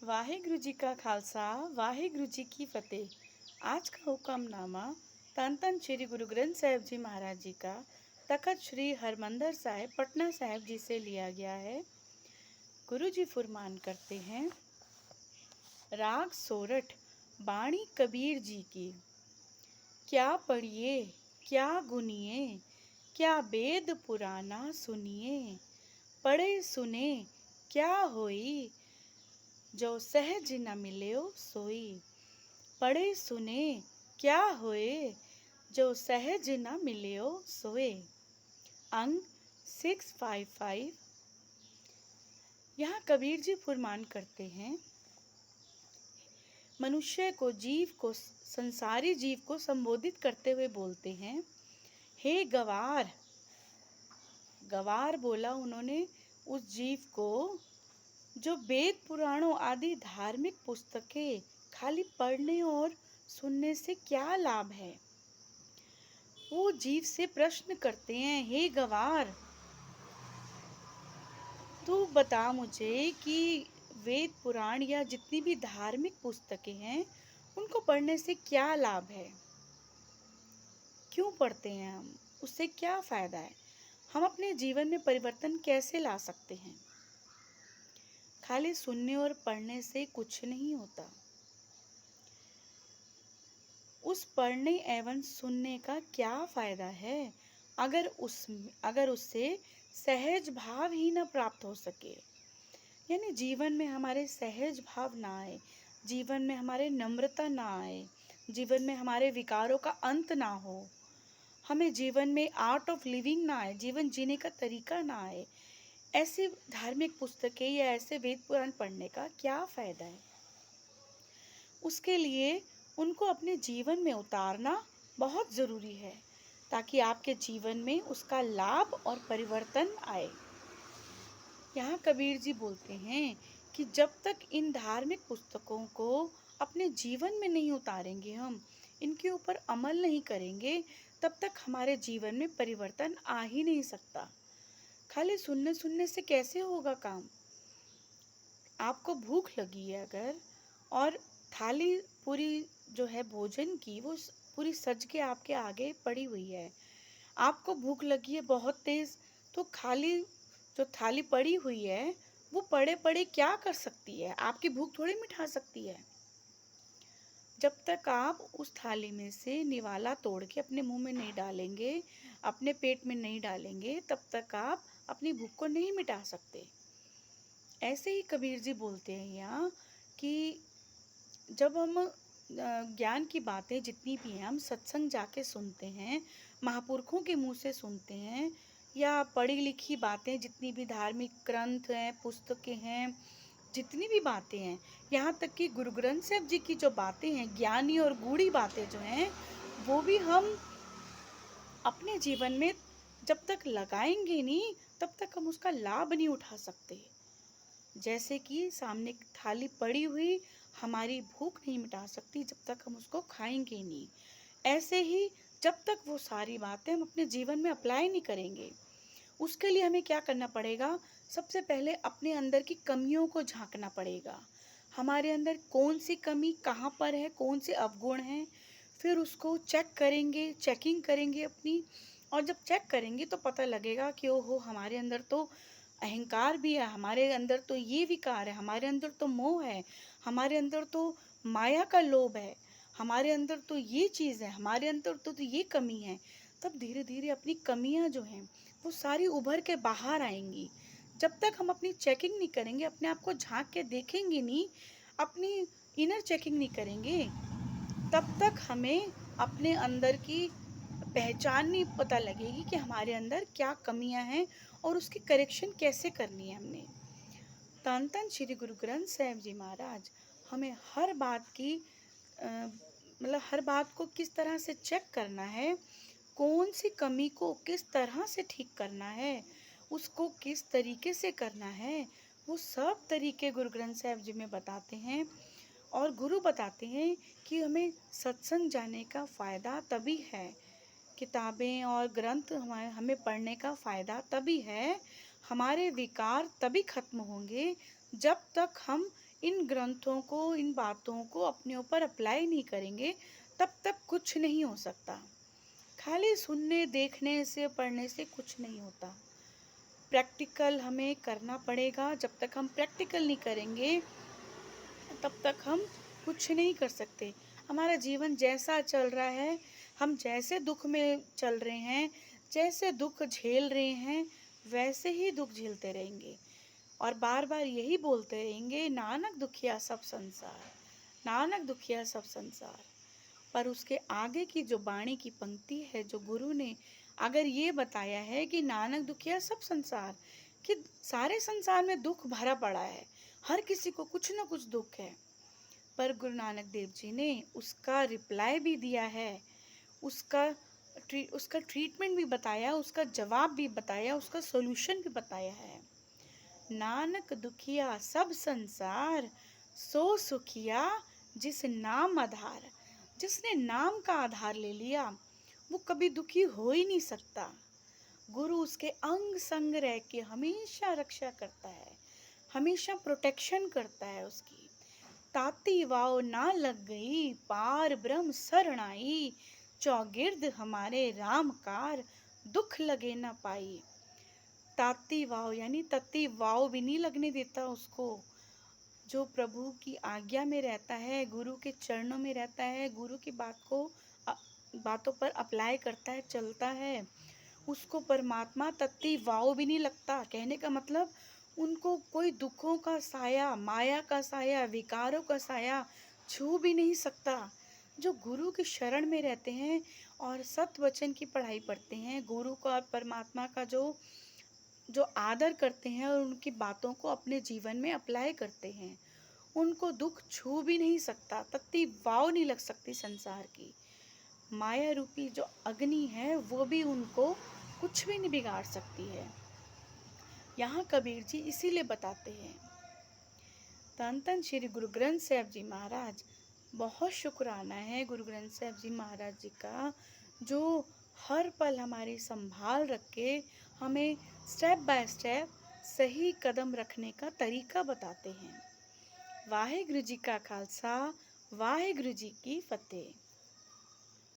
वाहिगुरु जी का खालसा वाहिगुरु जी की फतेह। आज का हुक्मनामा धन धन श्री गुरु ग्रंथ साहिब जी महाराज जी का तखत श्री हरमंदर साहिब पटना साहिब जी से लिया गया है। गुरु जी फरमान करते हैं, राग सोरठ बाणी कबीर जी की। क्या पढ़िए क्या गुनिए, क्या वेद पुराना सुनिए। पढ़े सुने क्या होई, जो सहज न मिल्यो सोई। पढ़े सुने क्या होए, जो सहज न मिल्यो सोए। अंग 655। यहाँ कबीर जी फरमान करते हैं, मनुष्य को जीव को संसारी जीव को संबोधित करते हुए बोलते हैं, हे गवार। गवार बोला उन्होंने उस जीव को जो वेद पुराणों आदि धार्मिक पुस्तकें खाली पढ़ने और सुनने से क्या लाभ है। वो जीव से प्रश्न करते हैं, हे गवार, तू बता मुझे कि वेद पुराण या जितनी भी धार्मिक पुस्तकें हैं उनको पढ़ने से क्या लाभ है, क्यों पढ़ते हैं हम, उससे क्या फायदा है, हम अपने जीवन में परिवर्तन कैसे ला सकते हैं। खाली सुनने और पढ़ने से कुछ नहीं होता। उस पढ़ने एवं सुनने का क्या फायदा है अगर उससे सहज भाव ही न प्राप्त हो सके। यानी जीवन में हमारे सहज भाव ना आए, जीवन में हमारे नम्रता ना आए, जीवन में हमारे विकारों का अंत ना हो, हमें जीवन में आर्ट ऑफ लिविंग ना आए, जीवन जीने का तरीका ना आए। ऐसी धार्मिक पुस्तकें या ऐसे वेद पुराण पढ़ने का क्या फायदा है। उसके लिए उनको अपने जीवन में उतारना बहुत ज़रूरी है, ताकि आपके जीवन में उसका लाभ और परिवर्तन आए। यहाँ कबीर जी बोलते हैं कि जब तक इन धार्मिक पुस्तकों को अपने जीवन में नहीं उतारेंगे, हम इनके ऊपर अमल नहीं करेंगे, तब तक हमारे जीवन में परिवर्तन आ ही नहीं सकता। खाली सुनने सुनने से कैसे होगा काम। आपको भूख लगी है अगर, और थाली पूरी जो है भोजन की वो पूरी सज के आपके आगे पड़ी हुई है, आपको भूख लगी है बहुत तेज, तो खाली जो थाली पड़ी हुई है वो पड़े पड़े क्या कर सकती है, आपकी भूख थोड़ी मिटा सकती है। जब तक आप उस थाली में से निवाला तोड़ के अपने मुंह में नहीं डालेंगे, अपने पेट में नहीं डालेंगे, तब तक आप अपनी भूख को नहीं मिटा सकते। ऐसे ही कबीर जी बोलते हैं यहाँ कि जब हम ज्ञान की बातें जितनी भी हैं हम सत्संग जाके सुनते हैं, महापुरुषों के मुंह से सुनते हैं, या पढ़ी लिखी बातें जितनी भी धार्मिक ग्रंथ हैं, पुस्तकें हैं, जितनी भी बातें हैं, यहाँ तक कि गुरु ग्रंथ साहिब जी की जो बातें हैं, ज्ञानी और गूढ़ी बातें जो हैं, वो भी हम अपने जीवन में जब तक लगाएंगे नहीं, तब तक हम उसका लाभ नहीं उठा सकते। जैसे कि सामने थाली पड़ी हुई हमारी भूख नहीं मिटा सकती जब तक हम उसको खाएंगे नहीं, ऐसे ही जब तक वो सारी बातें हम अपने जीवन में अप्लाई नहीं करेंगे, उसके लिए हमें क्या करना पड़ेगा। सबसे पहले अपने अंदर की कमियों को झांकना पड़ेगा, हमारे अंदर कौन सी कमी कहाँ पर है, कौन से अवगुण हैं, फिर उसको चेक करेंगे, चेकिंग करेंगे अपनी। और जब चेक करेंगे तो पता लगेगा कि ओहो, हमारे अंदर तो अहंकार भी है, हमारे अंदर तो ये विकार है, हमारे अंदर तो मोह है, हमारे अंदर तो माया का लोभ है, हमारे अंदर तो ये चीज़ है, हमारे अंदर तो ये कमी है। तब धीरे धीरे अपनी कमियां जो हैं वो सारी उभर के बाहर आएंगी। जब तक हम अपनी चेकिंग नहीं करेंगे, अपने आप को झांक के देखेंगे नहीं, अपनी इनर चेकिंग नहीं करेंगे, तब तक हमें अपने अंदर की पहचान नहीं पता लगेगी कि हमारे अंदर क्या कमियां हैं और उसकी करेक्शन कैसे करनी है हमने। तन तन श्री गुरु ग्रंथ साहिब जी महाराज हमें हर बात की हर बात को किस तरह से चेक करना है, कौन सी कमी को किस तरह से ठीक करना है, उसको किस तरीके से करना है, वो सब तरीके गुरु ग्रंथ साहिब जी में बताते हैं। और गुरु बताते हैं कि हमें सत्संग जाने का फ़ायदा तभी है, किताबें और ग्रंथ हमें पढ़ने का फ़ायदा तभी है, हमारे विकार तभी खत्म होंगे जब तक हम इन ग्रंथों को, इन बातों को अपने ऊपर अप्लाई नहीं करेंगे, तब तक कुछ नहीं हो सकता। खाली सुनने, देखने से, पढ़ने से कुछ नहीं होता। प्रैक्टिकल हमें करना पड़ेगा। जब तक हम प्रैक्टिकल नहीं करेंगे, तब तक हम कुछ नहीं कर सकते। हमारा जीवन जैसा चल रहा है, हम जैसे दुख में चल रहे हैं, जैसे दुख झेल रहे हैं, वैसे ही दुख झेलते रहेंगे और बार बार यही बोलते रहेंगे, नानक दुखिया सब संसार, नानक दुखिया सब संसार। पर उसके आगे की जो बाणी की पंक्ति है, जो गुरु ने अगर ये बताया है कि नानक दुखिया सब संसार, कि सारे संसार में दुख भरा पड़ा है, हर किसी को कुछ ना कुछ दुख है, पर गुरु नानक देव जी ने उसका रिप्लाई भी दिया है, उसका उसका ट्रीटमेंट भी बताया, उसका जवाब भी बताया, उसका सोल्यूशन भी बताया है। नानक दुखिया सब संसार, सो सुखिया जिस नाम आधार। जिसने नाम का आधार ले लिया, वो कभी दुखी हो ही नहीं सकता। गुरु उसके अंग संग रह के हमेशा रक्षा करता है, हमेशा प्रोटेक्शन करता है उसकी। ताती वाव ना लग गई, पार ब्रह्म शरणाई, चौगिर्द हमारे रामकार, दुख लगे न पाई। ताती वाव यानी तत्ती वाव भी नहीं लगने देता उसको। जो प्रभु की आज्ञा में रहता है, गुरु के चरणों में रहता है, गुरु की बातों पर अप्लाई करता है, चलता है, उसको परमात्मा तत्ती वाव भी नहीं लगता। कहने का मतलब, उनको कोई दुखों का साया, माया का साया, विकारों का साया छू भी नहीं सकता। जो गुरु की शरण में रहते हैं और सत वचन की पढ़ाई पढ़ते हैं, गुरु का और परमात्मा का जो जो आदर करते हैं और उनकी बातों को अपने जीवन में अप्लाई करते हैं, उनको दुख छू भी नहीं सकता, तत्ती वाव नहीं लग सकती संसार की। माया रूपी जो अग्नि है, वो भी उनको कुछ भी नहीं बिगाड़ सकती है। यहाँ कबीर जी इसीलिए बताते हैं। धन धन श्री गुरु ग्रंथ साहब जी महाराज, बहुत शुक्राना है गुरु ग्रंथ साहब जी महाराज जी का, जो हर पल हमारी संभाल रख के हमें स्टेप बाय स्टेप सही कदम रखने का तरीका बताते हैं। वाहेगुरु जी का खालसा, वाहेगुरु जी की फतेह।